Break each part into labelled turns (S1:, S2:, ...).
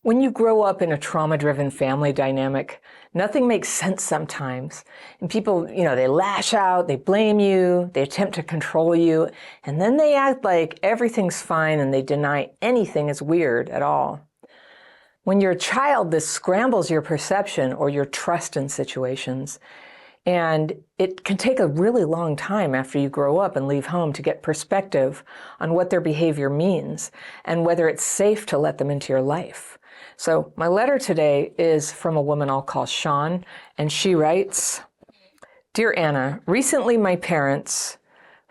S1: When you grow up in a trauma-driven family dynamic, nothing makes sense sometimes. And people, they lash out, they blame you, they attempt to control you, and then they act like everything's fine and they deny anything is weird at all. When you're a child, this scrambles your perception or your trust in situations. And it can take a really long time after you grow up and leave home to get perspective on what their behavior means and whether it's safe to let them into your life. So my letter today is from a woman I'll call Sean, and she writes, "Dear Anna, recently my parents,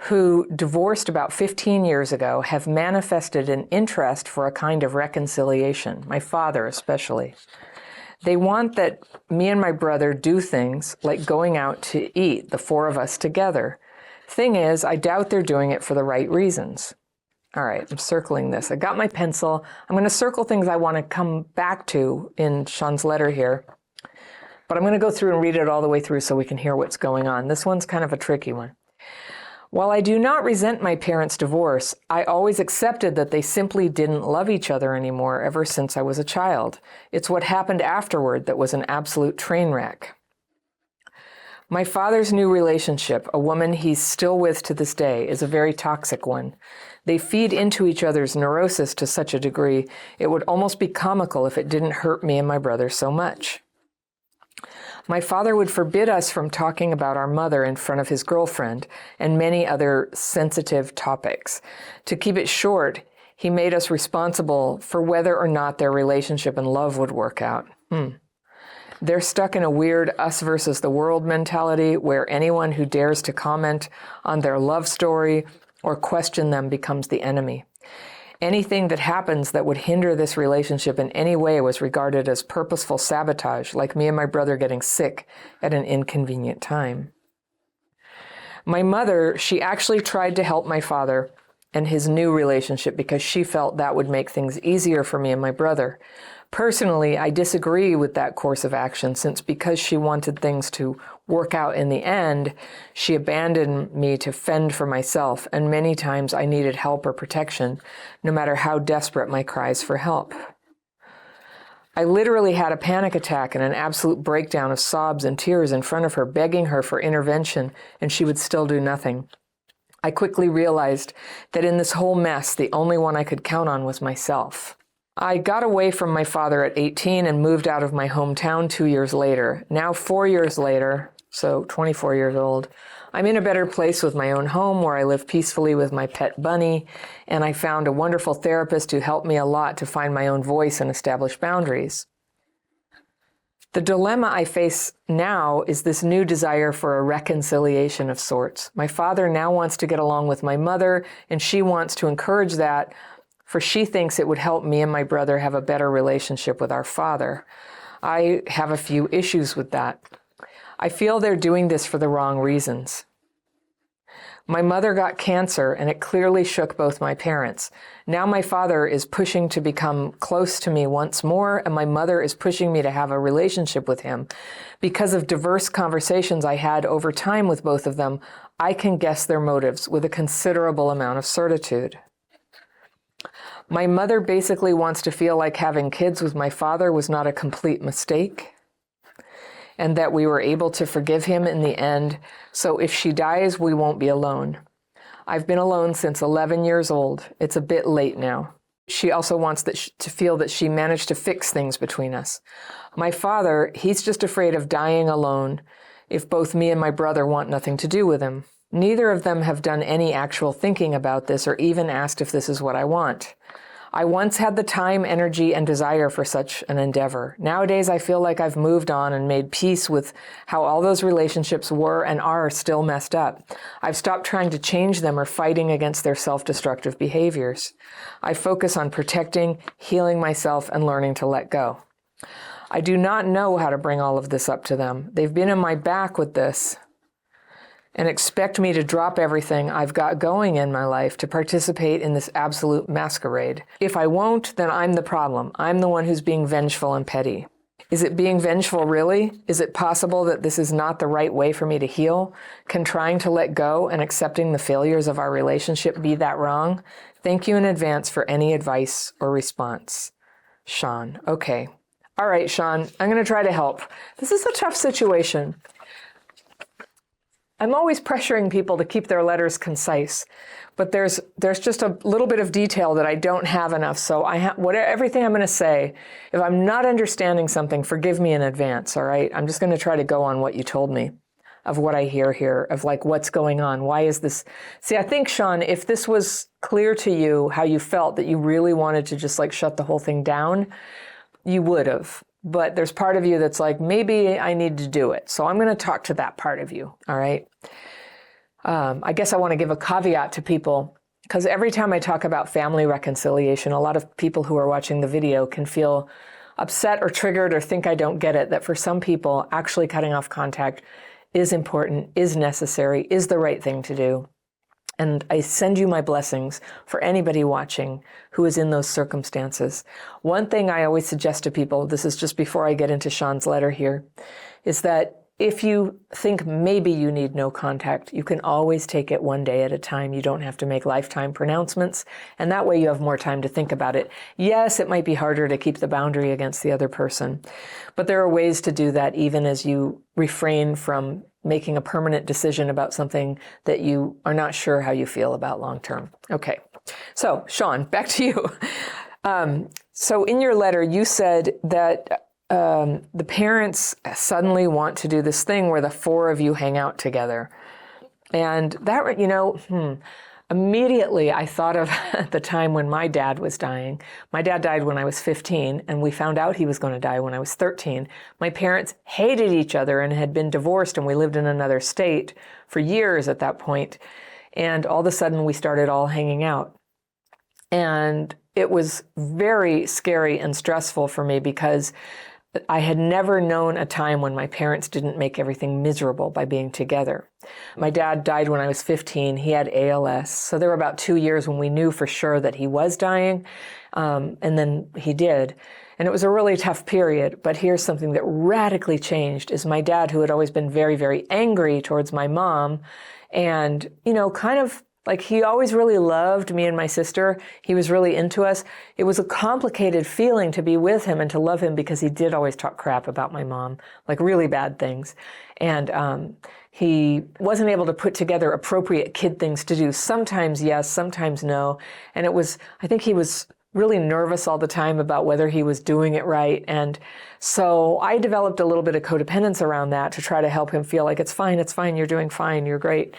S1: who divorced about 15 years ago, have manifested an interest for a kind of reconciliation, my father especially. They want that me and my brother do things like going out to eat, the four of us together. Thing is, I doubt they're doing it for the right reasons." All right, I'm circling this. I got my pencil. I'm going to circle things I want to come back to in Sean's letter here. But I'm going to go through and read it all the way through so we can hear what's going on. This one's kind of a tricky one. "While I do not resent my parents' divorce, I always accepted that they simply didn't love each other anymore ever since I was a child. It's what happened afterward that was an absolute train wreck. My father's new relationship, a woman he's still with to this day, is a very toxic one. They feed into each other's neurosis to such a degree, it would almost be comical if it didn't hurt me and my brother so much. My father would forbid us from talking about our mother in front of his girlfriend and many other sensitive topics. To keep it short, he made us responsible for whether or not their relationship and love would work out. They're stuck in a weird us versus the world mentality where anyone who dares to comment on their love story or question them becomes the enemy. Anything that happens that would hinder this relationship in any way was regarded as purposeful sabotage, like me and my brother getting sick at an inconvenient time. My mother, she actually tried to help my father and his new relationship because she felt that would make things easier for me and my brother. Personally, I disagree with that course of action since because she wanted things to work out in the end, she abandoned me to fend for myself, and many times I needed help or protection, no matter how desperate my cries for help. I literally had a panic attack and an absolute breakdown of sobs and tears in front of her, begging her for intervention, and she would still do nothing. I quickly realized that in this whole mess, the only one I could count on was myself. I got away from my father at 18 and moved out of my hometown 2 years later. Now 4 years later, so 24 years old, I'm in a better place with my own home where I live peacefully with my pet bunny, and I found a wonderful therapist who helped me a lot to find my own voice and establish boundaries. The dilemma I face now is this new desire for a reconciliation of sorts. My father now wants to get along with my mother, and she wants to encourage that, for she thinks it would help me and my brother have a better relationship with our father. I have a few issues with that. I feel they're doing this for the wrong reasons. My mother got cancer, and it clearly shook both my parents. Now my father is pushing to become close to me once more, and my mother is pushing me to have a relationship with him. Because of diverse conversations I had over time with both of them, I can guess their motives with a considerable amount of certitude. My mother basically wants to feel like having kids with my father was not a complete mistake, and that we were able to forgive him in the end, so if she dies, we won't be alone. I've been alone since 11 years old. It's a bit late now. She also wants to feel that she managed to fix things between us. My father, he's just afraid of dying alone if both me and my brother want nothing to do with him. Neither of them have done any actual thinking about this or even asked if this is what I want. I once had the time, energy, and desire for such an endeavor. Nowadays, I feel like I've moved on and made peace with how all those relationships were and are still messed up. I've stopped trying to change them or fighting against their self-destructive behaviors. I focus on protecting, healing myself, and learning to let go. I do not know how to bring all of this up to them. They've been in my back with this and expect me to drop everything I've got going in my life to participate in this absolute masquerade. If I won't, then I'm the problem. I'm the one who's being vengeful and petty. Is it being vengeful really? Is it possible that this is not the right way for me to heal? Can trying to let go and accepting the failures of our relationship be that wrong? Thank you in advance for any advice or response. Sean. Okay. All right, Sean, I'm going to try to help. This is a tough situation. I'm always pressuring people to keep their letters concise, but there's just a little bit of detail that I don't have enough. So everything I'm going to say, if I'm not understanding something, forgive me in advance, all right? I'm just going to try to go on what you told me, of what I hear here, of like what's going on. Why is this? See, I think, Sean, if this was clear to you, how you felt that you really wanted to just like shut the whole thing down, you would have. But there's part of you that's like, maybe I need to do it. So I'm going to talk to that part of you, all right? I guess I want to give a caveat to people, because every time I talk about family reconciliation, a lot of people who are watching the video can feel upset or triggered or think I don't get it, that for some people, actually cutting off contact is important, is necessary, is the right thing to do. And I send you my blessings for anybody watching who is in those circumstances. One thing I always suggest to people, this is just before I get into Sean's letter here, is that if you think maybe you need no contact, you can always take it one day at a time. You don't have to make lifetime pronouncements, and that way you have more time to think about it. Yes, it might be harder to keep the boundary against the other person, but there are ways to do that even as you refrain from making a permanent decision about something that you are not sure how you feel about long term. Okay, so Sean, back to you. So in your letter, you said that the parents suddenly want to do this thing where the four of you hang out together. And that, immediately I thought of the time when my dad was dying. My dad died when I was 15, and we found out he was going to die when I was 13. My parents hated each other and had been divorced, and we lived in another state for years at that point. And all of a sudden we started all hanging out. And it was very scary and stressful for me because I had never known a time when my parents didn't make everything miserable by being together. My dad died when I was 15. He had ALS. So there were about 2 years when we knew for sure that he was dying. And then he did. And it was a really tough period. But here's something that radically changed is my dad, who had always been very, very angry towards my mom. And, kind of like he always really loved me and my sister. He was really into us. It was a complicated feeling to be with him and to love him because he did always talk crap about my mom, like really bad things. And he wasn't able to put together appropriate kid things to do. Sometimes yes, sometimes no. And I think he was really nervous all the time about whether he was doing it right. And so I developed a little bit of codependence around that to try to help him feel like it's fine, you're doing fine, you're great.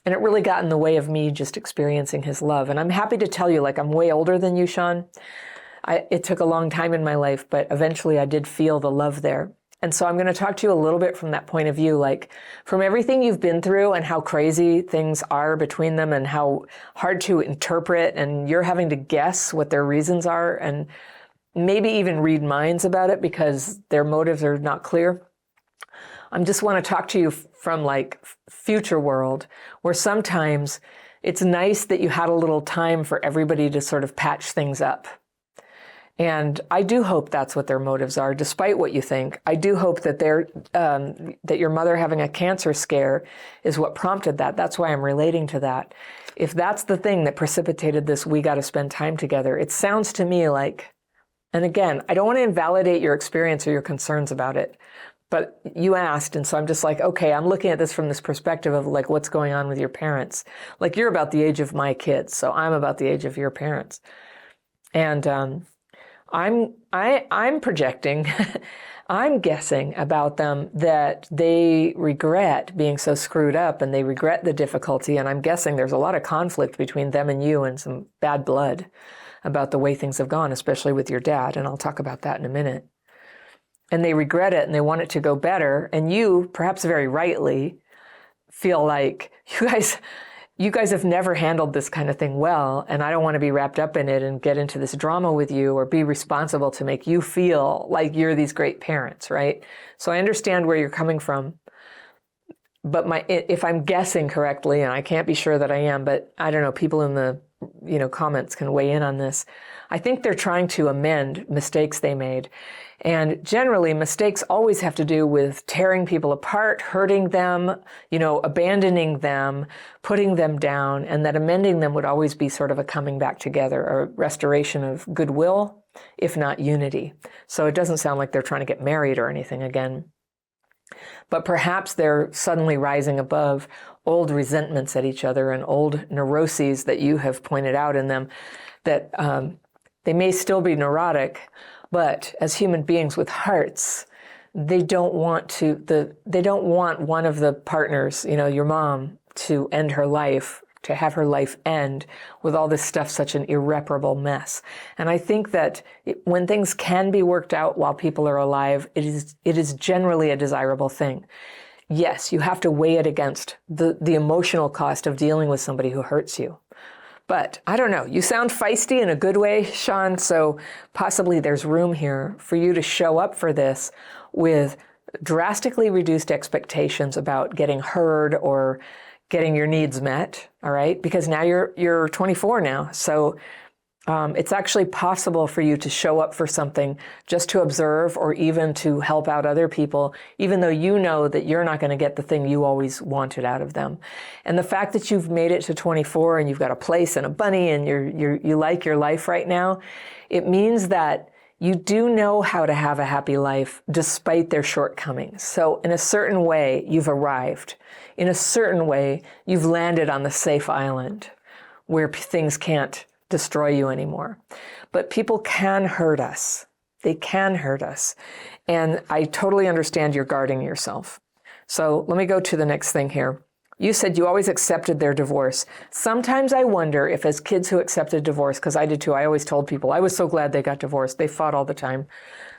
S1: And it really got in the way of me just experiencing his love. And I'm happy to tell you, like, I'm way older than you, Sean. It took a long time in my life, but eventually I did feel the love there. And so I'm going to talk to you a little bit from that point of view, like from everything you've been through and how crazy things are between them and how hard to interpret, and you're having to guess what their reasons are and maybe even read minds about it because their motives are not clear. I just want to talk to you from like future world, where sometimes it's nice that you had a little time for everybody to sort of patch things up. And I do hope that's what their motives are, despite what you think. I do hope that that your mother having a cancer scare is what prompted that. That's why I'm relating to that. If that's the thing that precipitated this, we got to spend time together. It sounds to me like, and again, I don't want to invalidate your experience or your concerns about it, but you asked, and so I'm just like, okay, I'm looking at this from this perspective of like what's going on with your parents. Like you're about the age of my kids, so I'm about the age of your parents. And I'm projecting, I'm guessing about them that they regret being so screwed up and they regret the difficulty, and I'm guessing there's a lot of conflict between them and you and some bad blood about the way things have gone, especially with your dad, and I'll talk about that in a minute. And they regret it and they want it to go better. And you, perhaps very rightly, feel like you guys have never handled this kind of thing well, and I don't want to be wrapped up in it and get into this drama with you or be responsible to make you feel like you're these great parents, right? So I understand where you're coming from. But if I'm guessing correctly, and I can't be sure that I am, but I don't know, people in the comments can weigh in on this. I think they're trying to amend mistakes they made. And generally, mistakes always have to do with tearing people apart, hurting them, abandoning them, putting them down, and that amending them would always be sort of a coming back together, a restoration of goodwill, if not unity. So it doesn't sound like they're trying to get married or anything again. But perhaps they're suddenly rising above old resentments at each other and old neuroses that you have pointed out in them, that they may still be neurotic, but as human beings with hearts, they don't want one of the partners, your mom, to end her life, to have her life end with all this stuff, such an irreparable mess. And I think that when things can be worked out while people are alive, it is generally a desirable thing. Yes, you have to weigh it against the emotional cost of dealing with somebody who hurts you. But I don't know, you sound feisty in a good way, Sean, so possibly there's room here for you to show up for this with drastically reduced expectations about getting heard or getting your needs met, all right? Because now you're 24 now, so it's actually possible for you to show up for something just to observe or even to help out other people, even though you know that you're not going to get the thing you always wanted out of them. And the fact that you've made it to 24 and you've got a place and a bunny and you like your life right now, it means that you do know how to have a happy life despite their shortcomings. So in a certain way, you've arrived. In a certain way, you've landed on the safe island where things can't destroy you anymore. But people can hurt us. They can hurt us. And I totally understand you're guarding yourself. So let me go to the next thing here. You said you always accepted their divorce. Sometimes I wonder if as kids who accepted divorce, because I did too, I always told people, I was so glad they got divorced. They fought all the time.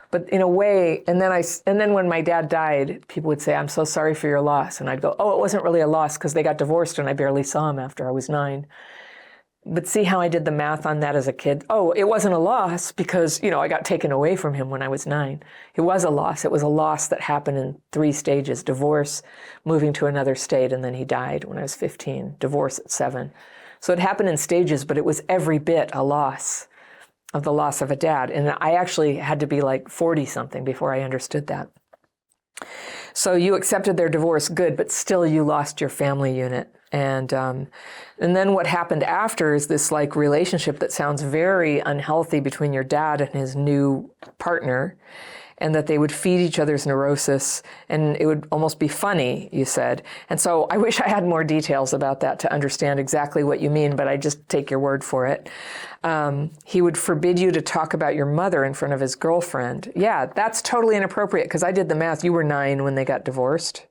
S1: But in a way, and then when my dad died, people would say, I'm so sorry for your loss. And I'd go, oh, it wasn't really a loss because they got divorced and I barely saw him after I was 9. But see how I did the math on that as a kid? Oh, it wasn't a loss because, I got taken away from him when I was 9. It was a loss. It was a loss that happened in 3 stages: divorce, moving to another state, and then he died when I was 15, divorce at 7. So it happened in stages, but it was every bit a loss of the loss of a dad. And I actually had to be like 40-something before I understood that. So you accepted their divorce, good, but still you lost your family unit. And then what happened after is this relationship that sounds very unhealthy between your dad and his new partner, and that they would feed each other's neurosis, and it would almost be funny, you said. And so I wish I had more details about that to understand exactly what you mean, but I just take your word for it. He would forbid you to talk about your mother in front of his girlfriend. Yeah, that's totally inappropriate, because I did the math. You were 9 when they got divorced.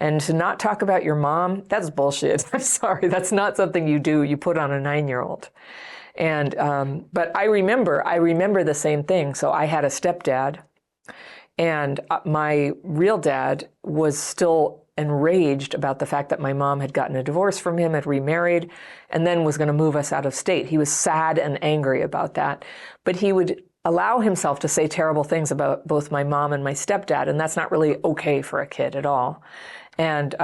S1: And to not talk about your mom, that's bullshit. I'm sorry, that's not something you do. You put on a 9-year-old. And but I remember the same thing. So I had a stepdad, and my real dad was still enraged about the fact that my mom had gotten a divorce from him, had remarried, and then was going to move us out of state. He was sad and angry about that. But he would allow himself to say terrible things about both my mom and my stepdad, and that's not really okay for a kid at all. And,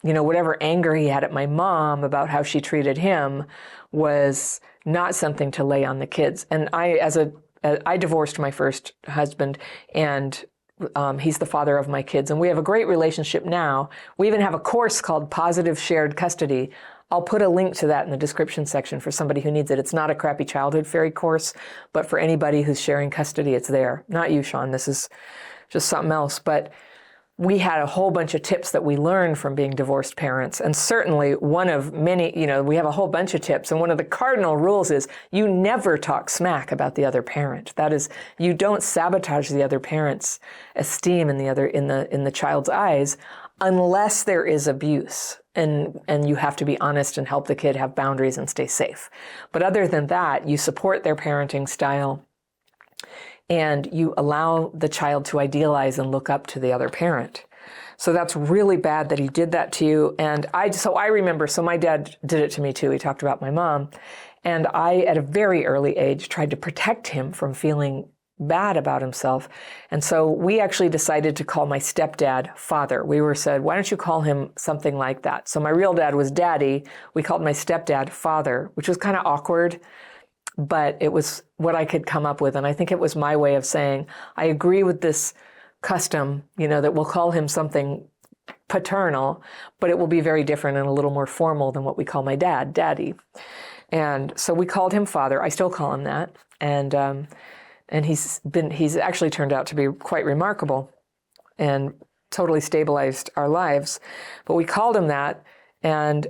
S1: whatever anger he had at my mom about how she treated him was not something to lay on the kids. And I divorced my first husband, and he's the father of my kids. And we have a great relationship now. We even have a course called Positive Shared Custody. I'll put a link to that in the description section for somebody who needs it. It's not a crappy childhood fairy course, but for anybody who's sharing custody, it's there. Not you, Sean. This is just something else. But we had a whole bunch of tips that we learned from being divorced parents. And certainly one of many, we have a whole bunch of tips. And one of the cardinal rules is you never talk smack about the other parent. That is, you don't sabotage the other parent's esteem in the child's eyes unless there is abuse. And you have to be honest and help the kid have boundaries and stay safe. But other than that, you support their parenting style, and you allow the child to idealize and look up to the other parent. So that's really bad that he did that to you. And I remember, my dad did it to me too. He talked about my mom. And I, at a very early age, tried to protect him from feeling bad about himself. And so we actually decided to call my stepdad Father. We were said, why don't you call him something like that? So my real dad was Daddy. We called my stepdad Father, which was kind of awkward. but it was what I could come up with. And I think it was my way of saying, I agree with this custom, that we'll call him something paternal, but it will be very different and a little more formal than what we call my dad, Daddy. And so we called him Father. I still call him that. And he's actually turned out to be quite remarkable and totally stabilized our lives. But we called him that, and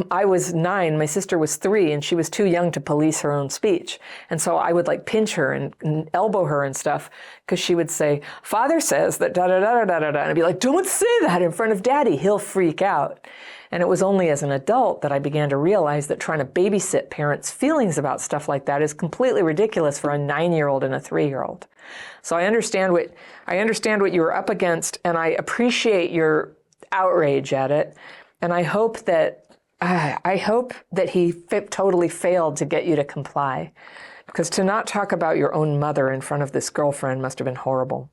S1: I was 9, my sister was 3, and she was too young to police her own speech. And so I would like pinch her and elbow her and stuff, because she would say, Father says that da-da-da-da-da-da-da. And I'd be like, don't say that in front of Daddy, he'll freak out. And it was only as an adult that I began to realize that trying to babysit parents' feelings about stuff like that is completely ridiculous for a 9-year-old and a 3-year-old. So I understand what you were up against, and I appreciate your outrage at it. And I hope that he totally failed to get you to comply, because to not talk about your own mother in front of this girlfriend must have been horrible.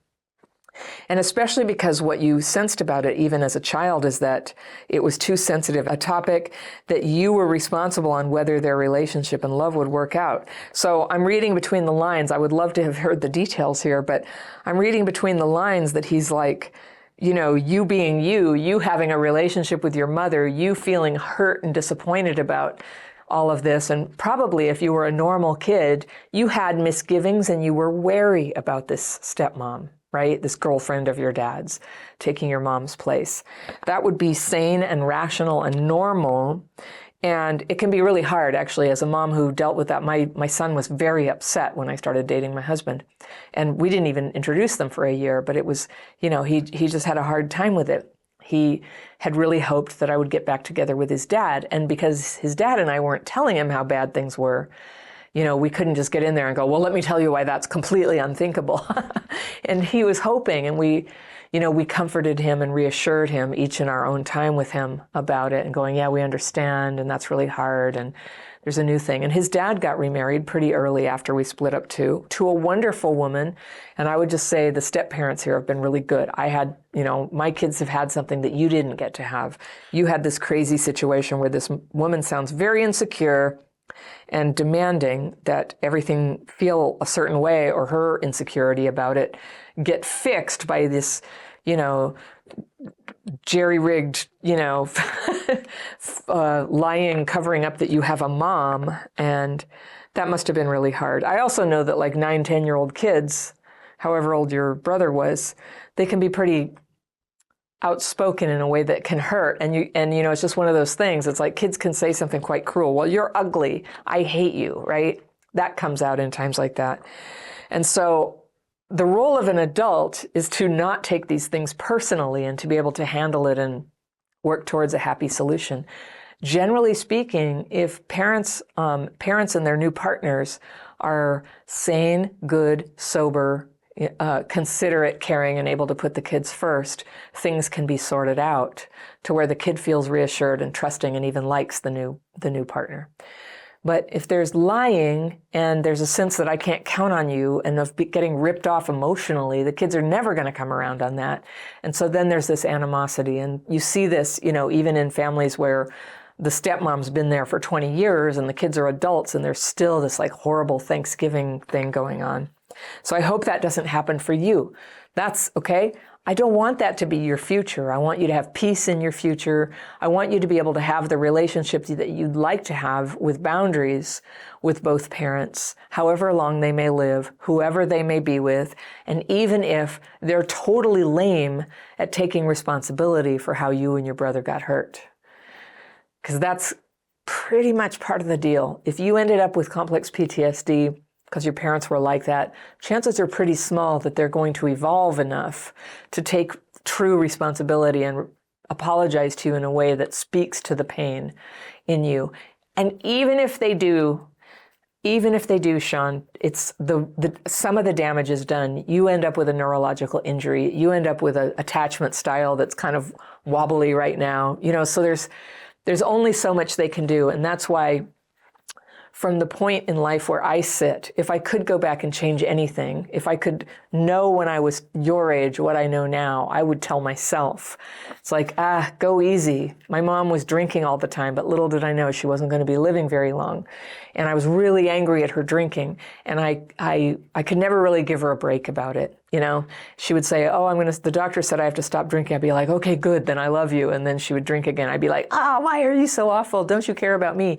S1: And especially because what you sensed about it, even as a child, is that it was too sensitive a topic, that you were responsible on whether their relationship and love would work out. So I'm reading between the lines. I would love to have heard the details here, but I'm reading between the lines that he's like, you being you having a relationship with your mother, you feeling hurt and disappointed about all of this. And probably if you were a normal kid, you had misgivings and you were wary about this stepmom, right? This girlfriend of your dad's taking your mom's place. That would be sane and rational and normal. And it can be really hard, actually, as a mom who dealt with that. My son was very upset when I started dating my husband. And we didn't even introduce them for a year, but it was, he just had a hard time with it. He had really hoped that I would get back together with his dad. And because his dad and I weren't telling him how bad things were, we couldn't just get in there and go, well, let me tell you why that's completely unthinkable. And he was hoping, and we comforted him and reassured him each in our own time with him about it and going, yeah, we understand, and that's really hard, and there's a new thing. And his dad got remarried pretty early after we split up too, to a wonderful woman. And I would just say the step-parents here have been really good. I had, my kids have had something that you didn't get to have. You had this crazy situation where this woman sounds very insecure and demanding that everything feel a certain way, or her insecurity about it get fixed by this, jerry-rigged, lying, covering up that you have a mom. And that must have been really hard. I also know that like 9, 10-year-old kids, however old your brother was, they can be pretty outspoken in a way that can hurt. And it's just one of those things. It's like kids can say something quite cruel. Well, you're ugly. I hate you, right? That comes out in times like that. And so the role of an adult is to not take these things personally and to be able to handle it and work towards a happy solution. Generally speaking, if parents and their new partners are sane, good, sober, considerate, caring, and able to put the kids first, things can be sorted out to where the kid feels reassured and trusting and even likes the new partner. But if there's lying and there's a sense that I can't count on you and of getting ripped off emotionally, the kids are never going to come around on that. And so then there's this animosity. And you see this, even in families where the stepmom's been there for 20 years and the kids are adults and there's still this like horrible Thanksgiving thing going on. So I hope that doesn't happen for you. That's okay. I don't want that to be your future. I want you to have peace in your future. I want you to be able to have the relationships that you'd like to have with boundaries with both parents, however long they may live, whoever they may be with, and even if they're totally lame at taking responsibility for how you and your brother got hurt. Because that's pretty much part of the deal. If you ended up with complex PTSD because your parents were like that, chances are pretty small that they're going to evolve enough to take true responsibility and apologize to you in a way that speaks to the pain in you. And even if they do, Sean, it's some of the damage is done. You end up with a neurological injury. You end up with an attachment style that's kind of wobbly right now. So there's only so much they can do. And that's why from the point in life where I sit, if I could go back and change anything, if I could know when I was your age what I know now, I would tell myself. It's like, go easy. My mom was drinking all the time, but little did I know she wasn't going to be living very long. And I was really angry at her drinking, and I could never really give her a break about it. You know, she would say, the doctor said I have to stop drinking. I'd be like, okay, good, then I love you. And then she would drink again. I'd be like, why are you so awful? Don't you care about me?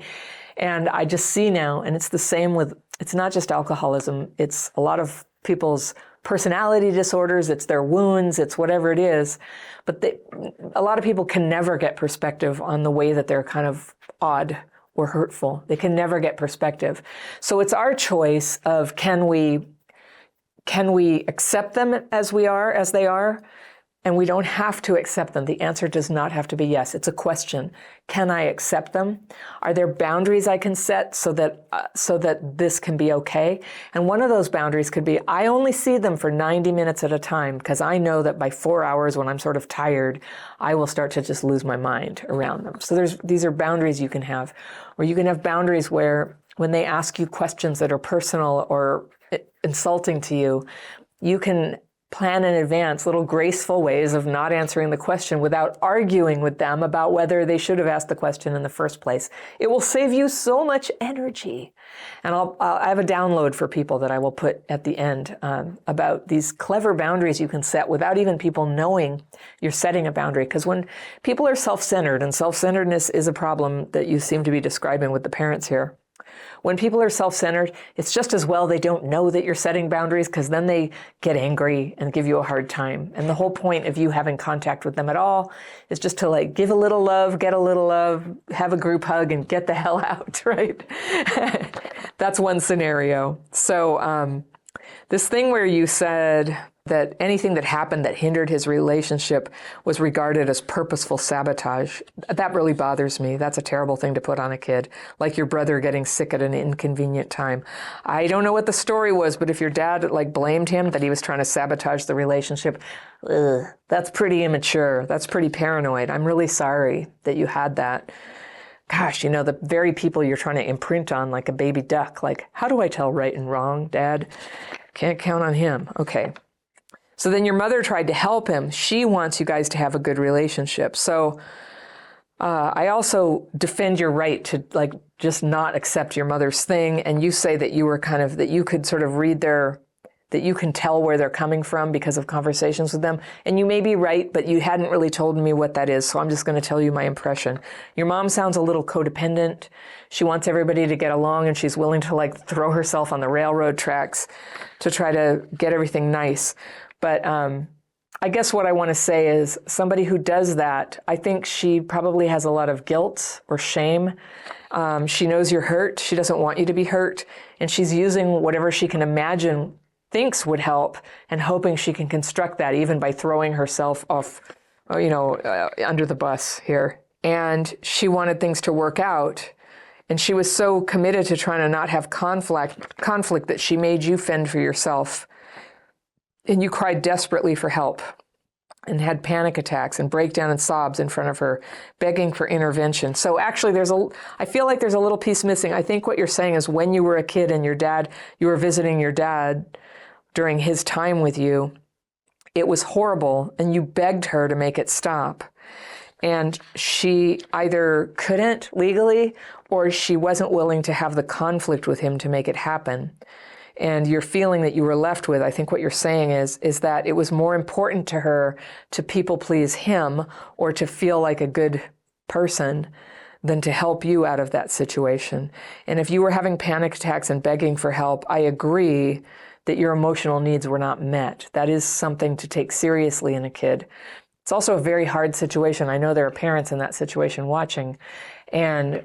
S1: And I just see now, and it's the same with, it's not just alcoholism. It's a lot of people's personality disorders. It's their wounds. It's whatever it is. But a lot of people can never get perspective on the way that they're kind of odd or hurtful. They can never get perspective. So it's our choice of can we accept them as they are? And we don't have to accept them. The answer does not have to be yes. It's a question. Can I accept them? Are there boundaries I can set so that this can be okay? And one of those boundaries could be, I only see them for 90 minutes at a time, because I know that by 4 hours, when I'm sort of tired, I will start to just lose my mind around them. So these are boundaries you can have. Or you can have boundaries where when they ask you questions that are personal or insulting to you, you can plan in advance little graceful ways of not answering the question without arguing with them about whether they should have asked the question in the first place. It will save you so much energy. And I have a download for people that I will put at the end about these clever boundaries you can set without even people knowing you're setting a boundary. Because when people are self-centered, and self-centeredness is a problem that you seem to be describing with the parents here, when people are self-centered, it's just as well they don't know that you're setting boundaries, because then they get angry and give you a hard time. And the whole point of you having contact with them at all is just to give a little love, get a little love, have a group hug, and get the hell out, right? That's one scenario. So this thing where you said that anything that happened that hindered his relationship was regarded as purposeful sabotage, that really bothers me. That's a terrible thing to put on a kid, like your brother getting sick at an inconvenient time. I don't know what the story was, but if your dad blamed him that he was trying to sabotage the relationship, that's pretty immature. That's pretty paranoid. I'm really sorry that you had that. Gosh, the very people you're trying to imprint on, like a baby duck, how do I tell right and wrong, Dad? Can't count on him. Okay. So then your mother tried to help him. She wants you guys to have a good relationship. So I also defend your right to just not accept your mother's thing. And you say that you were that you could sort of read that you can tell where they're coming from because of conversations with them. And you may be right, but you hadn't really told me what that is. So I'm just going to tell you my impression. Your mom sounds a little codependent. She wants everybody to get along, and she's willing to throw herself on the railroad tracks to try to get everything nice. But I guess what I want to say is somebody who does that, I think she probably has a lot of guilt or shame. She knows you're hurt. She doesn't want you to be hurt. And she's using whatever she can imagine thinks would help and hoping she can construct that even by throwing herself off, under the bus here. And she wanted things to work out. And she was so committed to trying to not have conflict that she made you fend for yourself. And you cried desperately for help and had panic attacks and breakdown and sobs in front of her, begging for intervention. So actually I feel like there's a little piece missing. I think what you're saying is when you were a kid and you were visiting your dad during his time with you, it was horrible and you begged her to make it stop. And she either couldn't legally or she wasn't willing to have the conflict with him to make it happen. And your feeling that you were left with, I think what you're saying is that it was more important to her to people please him or to feel like a good person than to help you out of that situation. And if you were having panic attacks and begging for help, I agree that your emotional needs were not met. That is something to take seriously in a kid. It's also a very hard situation. I know there are parents in that situation watching, and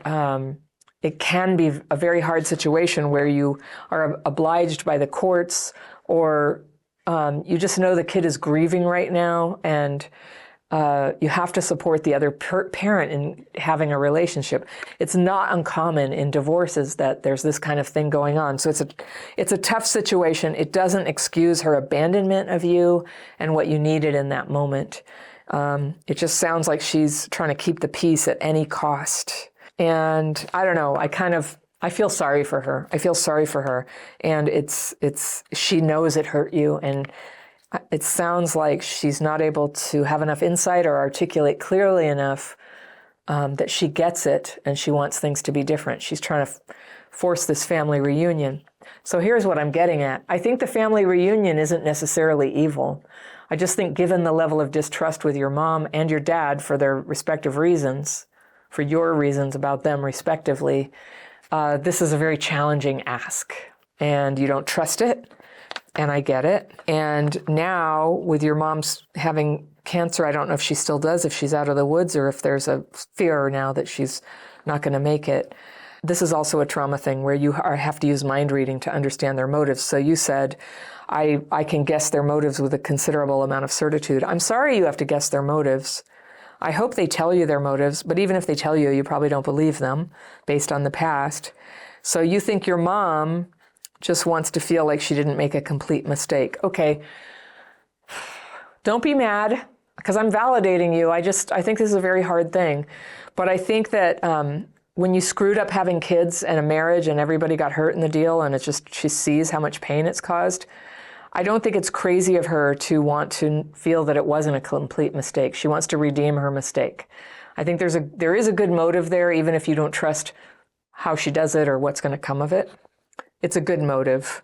S1: it can be a very hard situation where you are obliged by the courts or you just know the kid is grieving right now and you have to support the other parent in having a relationship. It's not uncommon in divorces that there's this kind of thing going on. So it's a tough situation. It doesn't excuse her abandonment of you and what you needed in that moment. It just sounds like she's trying to keep the peace at any cost. And I don't know, I feel sorry for her. I feel sorry for her. And she knows it hurt you. And it sounds like she's not able to have enough insight or articulate clearly enough that she gets it and she wants things to be different. She's trying to force this family reunion. So here's what I'm getting at. I think the family reunion isn't necessarily evil. I just think given the level of distrust with your mom and your dad for their respective reasons, for your reasons about them respectively, this is a very challenging ask. And you don't trust it, and I get it. And now with your mom's having cancer, I don't know if she still does, if she's out of the woods, or if there's a fear now that she's not going to make it. This is also a trauma thing where you have to use mind reading to understand their motives. So you said, I can guess their motives with a considerable amount of certitude. I'm sorry you have to guess their motives. I hope they tell you their motives, but even if they tell you, you probably don't believe them based on the past. So you think your mom just wants to feel like she didn't make a complete mistake. Okay, don't be mad because I'm validating you. I think this is a very hard thing. But I think that when you screwed up having kids and a marriage and everybody got hurt in the deal and it's just she sees how much pain it's caused, I don't think it's crazy of her to want to feel that it wasn't a complete mistake. She wants to redeem her mistake. I think there is a good motive there, even if you don't trust how she does it or what's going to come of it. It's a good motive.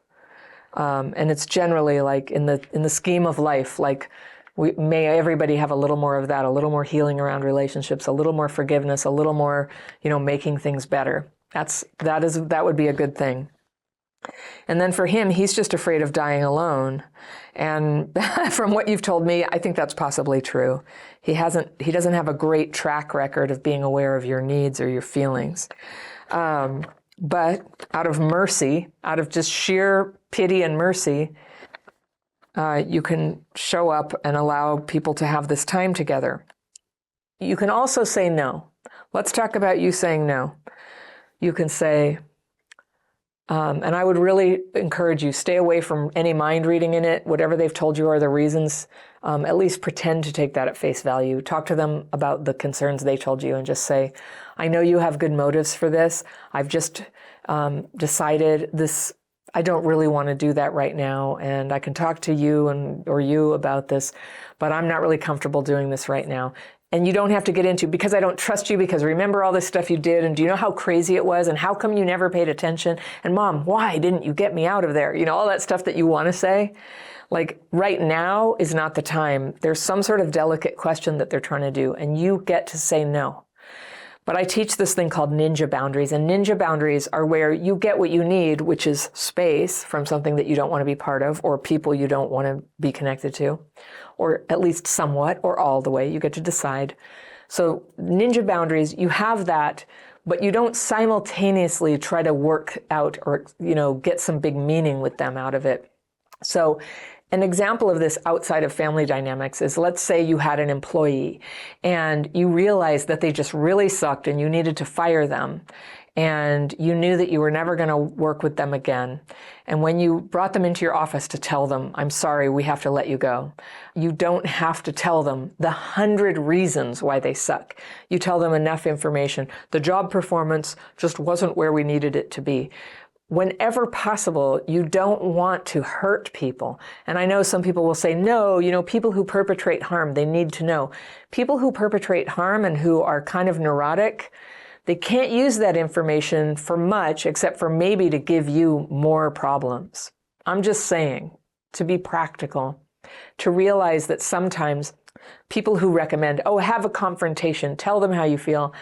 S1: And it's generally like in the scheme of life, like may everybody have a little more of that, a little more healing around relationships, a little more forgiveness, a little more, making things better. That would be a good thing. And then for him, he's just afraid of dying alone. And from what you've told me, I think that's possibly true. He doesn't have a great track record of being aware of your needs or your feelings. But out of mercy, out of just sheer pity and mercy, you can show up and allow people to have this time together. You can also say no. Let's talk about you saying no. You can say, and I would really encourage you, stay away from any mind reading in it. Whatever they've told you are the reasons, at least pretend to take that at face value. Talk to them about the concerns they told you and just say, I know you have good motives for this. I've just decided this, I don't really want to do that right now. And I can talk to you or you about this, but I'm not really comfortable doing this right now. And you don't have to get into, because I don't trust you, because remember all this stuff you did, and do you know how crazy it was, and how come you never paid attention? And Mom, why didn't you get me out of there? All that stuff that you want to say. Like right now is not the time. There's some sort of delicate question that they're trying to do, and you get to say no. But I teach this thing called ninja boundaries, and ninja boundaries are where you get what you need, which is space from something that you don't want to be part of, or people you don't want to be connected to, or at least somewhat, or all the way. You get to decide. So ninja boundaries, you have that, but you don't simultaneously try to work out or, get some big meaning with them out of it. So an example of this outside of family dynamics is, let's say you had an employee and you realized that they just really sucked and you needed to fire them. And you knew that you were never going to work with them again. And when you brought them into your office to tell them, I'm sorry, we have to let you go, you don't have to tell them the 100 reasons why they suck. You tell them enough information. The job performance just wasn't where we needed it to be. Whenever possible, you don't want to hurt people. And I know some people will say, no, people who perpetrate harm, they need to know. People who perpetrate harm and who are kind of neurotic, they can't use that information for much except for maybe to give you more problems. I'm just saying, to be practical, to realize that sometimes people who recommend, have a confrontation, tell them how you feel,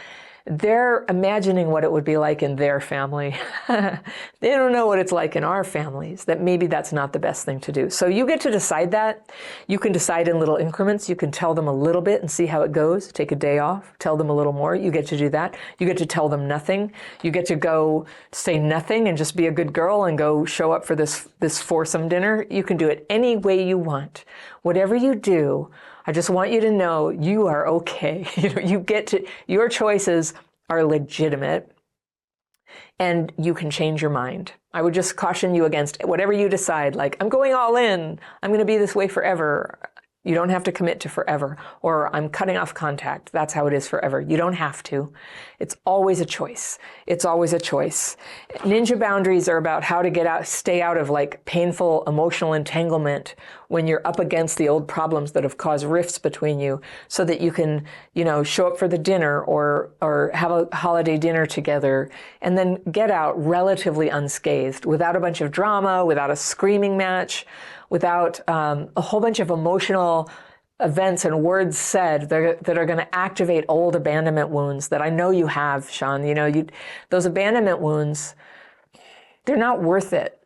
S1: they're imagining what it would be like in their family. They don't know what it's like in our families, that maybe that's not the best thing to do. So you get to decide that. You can decide in little increments. You can tell them a little bit and see how it goes. Take a day off, tell them a little more. You get to do that. You get to tell them nothing. You get to go say nothing and just be a good girl and go show up for this foursome dinner. You can do it any way you want. Whatever you do, I just want you to know you are okay. Your choices are legitimate and you can change your mind. I would just caution you against whatever you decide, like, I'm going all in, I'm going to be this way forever. You don't have to commit to forever, or I'm cutting off contact. That's how it is forever. You don't have to. It's always a choice. It's always a choice. Ninja boundaries are about how to get out, stay out of like painful emotional entanglement when you're up against the old problems that have caused rifts between you, so that you can, show up for the dinner or have a holiday dinner together and then get out relatively unscathed, without a bunch of drama, without a screaming match, without a whole bunch of emotional events and words said that are going to activate old abandonment wounds that I know you have, Sean. Those abandonment wounds, they're not worth it.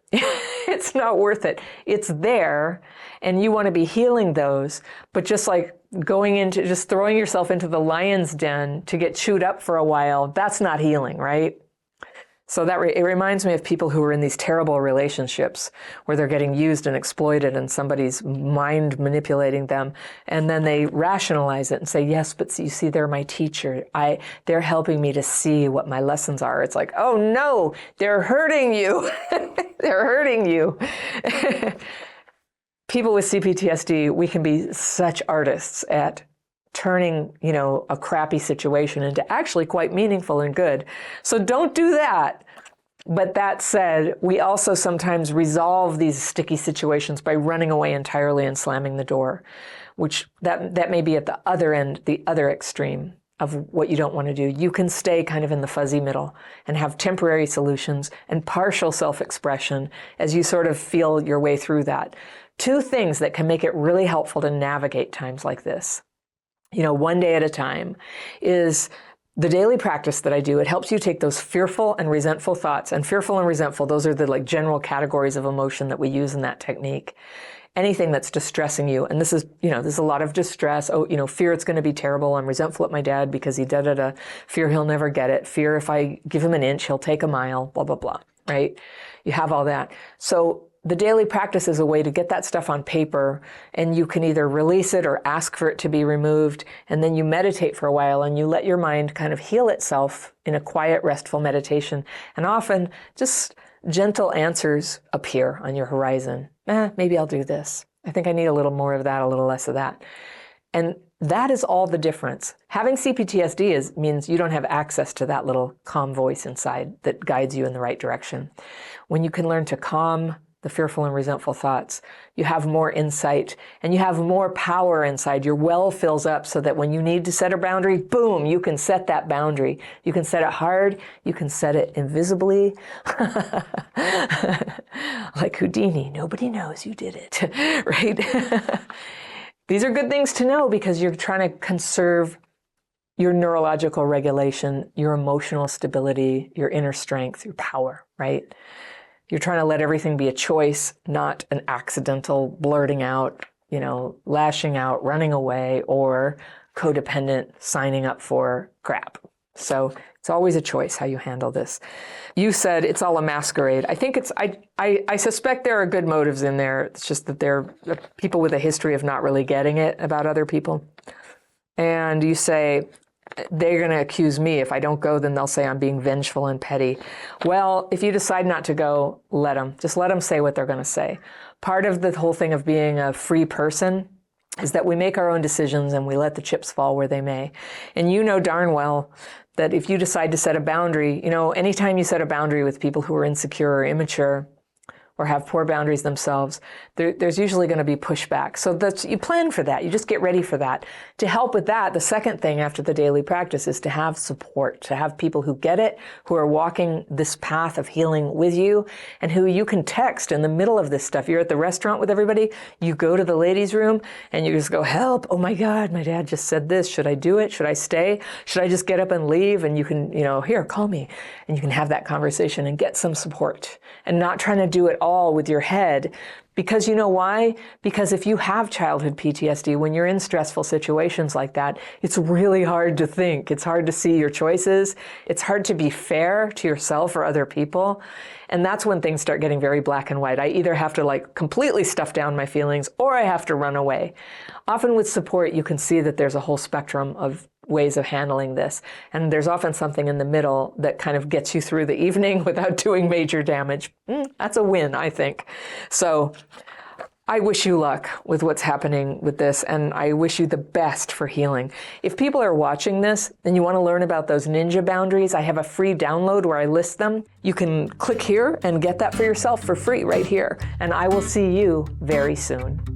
S1: It's not worth it. It's there, and you want to be healing those, but just like just throwing yourself into the lion's den to get chewed up for a while, that's not healing, right? So it reminds me of people who are in these terrible relationships where they're getting used and exploited and somebody's mind manipulating them. And then they rationalize it and say, yes, but you see, they're my teacher. They're helping me to see what my lessons are. It's like, oh no, they're hurting you. They're hurting you. People with CPTSD, we can be such artists at turning, a crappy situation into actually quite meaningful and good. So don't do that. But that said, we also sometimes resolve these sticky situations by running away entirely and slamming the door, which that may be at the other end, the other extreme of what you don't want to do. You can stay kind of in the fuzzy middle and have temporary solutions and partial self-expression as you sort of feel your way through that. Two things that can make it really helpful to navigate times like this, one day at a time, is the daily practice that I do. It helps you take those fearful and resentful thoughts, and fearful and resentful, those are the like general categories of emotion that we use in that technique. Anything that's distressing you, and this is a lot of distress. Fear it's going to be terrible. I'm resentful at my dad because he da-da-da. Fear he'll never get it. Fear if I give him an inch, he'll take a mile, blah, blah, blah, right? You have all that. So the daily practice is a way to get that stuff on paper, and you can either release it or ask for it to be removed, and then you meditate for a while and you let your mind kind of heal itself in a quiet, restful meditation. And often just gentle answers appear on your horizon. Maybe I'll do this. I think I need a little more of that, a little less of that. And that is all the difference. Having CPTSD means you don't have access to that little calm voice inside that guides you in the right direction. When you can learn to calm the fearful and resentful thoughts, you have more insight and you have more power inside. Your well fills up so that when you need to set a boundary, boom, you can set that boundary. You can set it hard. You can set it invisibly. Like Houdini, nobody knows you did it, right? These are good things to know because you're trying to conserve your neurological regulation, your emotional stability, your inner strength, your power, right? You're trying to let everything be a choice, not an accidental blurting out, lashing out, running away, or codependent signing up for crap. So it's always a choice how you handle this. You said it's all a masquerade. I think I suspect there are good motives in there. It's just that they're people with a history of not really getting it about other people. And you say, they're going to accuse me. If I don't go, then they'll say I'm being vengeful and petty. Well, if you decide not to go, let them. Just let them say what they're going to say. Part of the whole thing of being a free person is that we make our own decisions and we let the chips fall where they may. And you know darn well that if you decide to set a boundary, anytime you set a boundary with people who are insecure or immature, or have poor boundaries themselves, there's usually going to be pushback. So you plan for that. You just get ready for that. To help with that, the second thing after the daily practice is to have support, to have people who get it, who are walking this path of healing with you, and who you can text in the middle of this stuff. You're at the restaurant with everybody, you go to the ladies' room, and you just go, help, oh my God, my dad just said this. Should I do it? Should I stay? Should I just get up and leave? And you can, here, call me. And you can have that conversation and get some support and not trying to do it all with your head. Because you know why? Because if you have childhood PTSD, when you're in stressful situations like that, it's really hard to think. It's hard to see your choices. It's hard to be fair to yourself or other people. And that's when things start getting very black and white. I either have to completely stuff down my feelings or I have to run away. Often with support, you can see that there's a whole spectrum of ways of handling this. And there's often something in the middle that kind of gets you through the evening without doing major damage. That's a win, I think. So I wish you luck with what's happening with this, and I wish you the best for healing. If people are watching this and you want to learn about those ninja boundaries, I have a free download where I list them. You can click here and get that for yourself for free right here, and I will see you very soon.